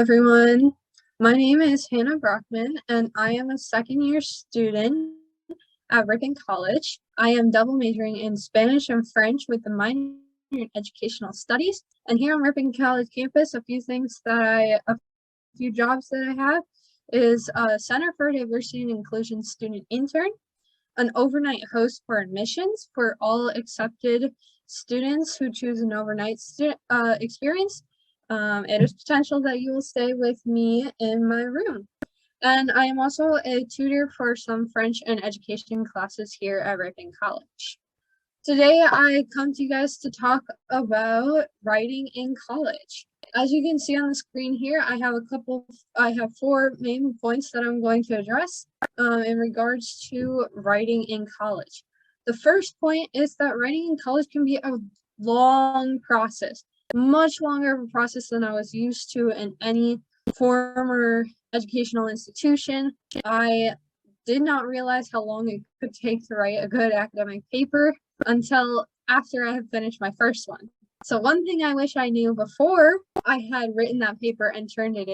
everyone. My name is Hannah Brockman, and I am a second-year student at Ripon College. I am double majoring in Spanish and French with a minor in Educational Studies. And here on Ripon College campus, a few jobs that I have is a Center for Diversity and Inclusion student intern, an overnight host for admissions for all accepted students who choose an overnight experience. It is potential that you will stay with me in my room. And I am also a tutor for some French and education classes here at Ripon College. Today, I come to you guys to talk about writing in college. As you can see on the screen here, I have 4 main points that I'm going to address in regards to writing in college. The first point is that writing in college can be a long process, much longer of a process than I was used to in any former educational institution. I did not realize how long it could take to write a good academic paper until after I had finished my first one. So one thing I wish I knew before I had written that paper and turned it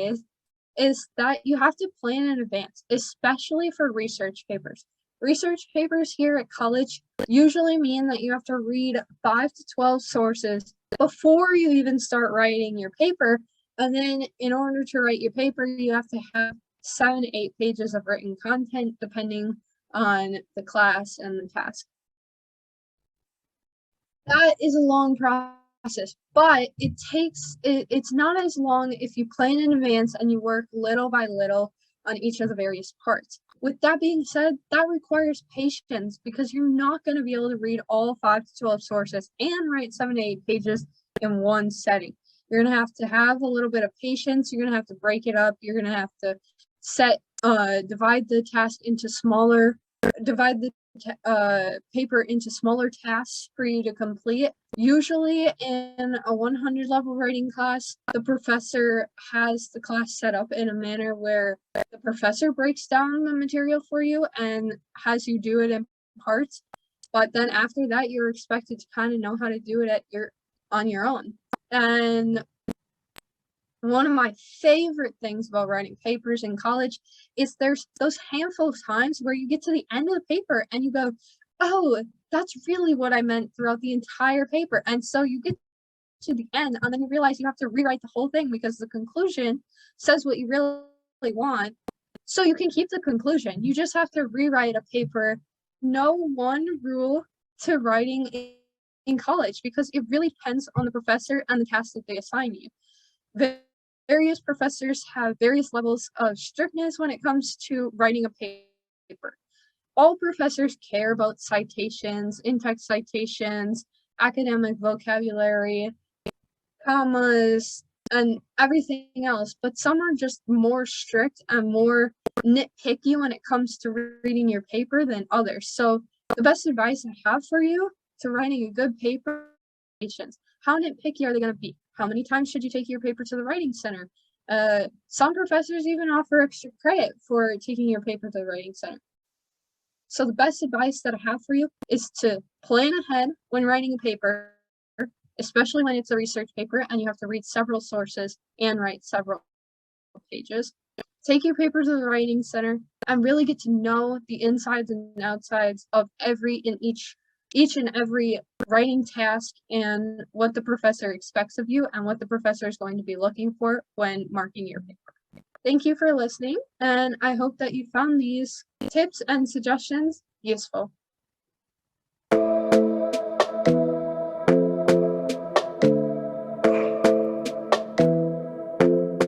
is that you have to plan in advance, especially for research papers. Research papers here at college usually mean that you have to read 5 to 12 sources before you even start writing your paper. And then in order to write your paper, you have to have 7 to 8 pages of written content, depending on the class and the task. That is a long process, but it's not as long if you plan in advance and you work little by little on each of the various parts. With that being said, that requires patience because you're not going to be able to read all 5 to 12 sources and write 7 to 8 pages in one setting. You're going to have a little bit of patience. You're going to have to break it up. You're going to have to divide the task into divide the paper into smaller tasks for you to complete. Usually in a 100 level writing class, the professor has the class set up in a manner where the professor breaks down the material for you and has you do it in parts. But then after that, you're expected to kind of know how to do it on your own. And one of my favorite things about writing papers in college is there's those handful of times where you get to the end of the paper and you go, oh, that's really what I meant throughout the entire paper. And so you get to the end and then you realize you have to rewrite the whole thing because the conclusion says what you really want. So you can keep the conclusion. You just have to rewrite a paper. No one rule to writing in college because it really depends on the professor and the task that they assign you. Various professors have various levels of strictness when it comes to writing a paper. All professors care about citations, in-text citations, academic vocabulary, commas, and everything else, but some are just more strict and more nitpicky when it comes to reading your paper than others. So the best advice I have for you to writing a good paper is patience. How nitpicky are they going to be? How many times should you take your paper to the writing center? Some professors even offer extra credit for taking your paper to the writing center. So the best advice that I have for you is to plan ahead when writing a paper, especially when it's a research paper and you have to read several sources and write several pages. Take your paper to the writing center and really get to know the insides and outsides of each and every writing task and what the professor expects of you and what the professor is going to be looking for when marking your paper. Thank you for listening, and I hope that you found these tips and suggestions useful.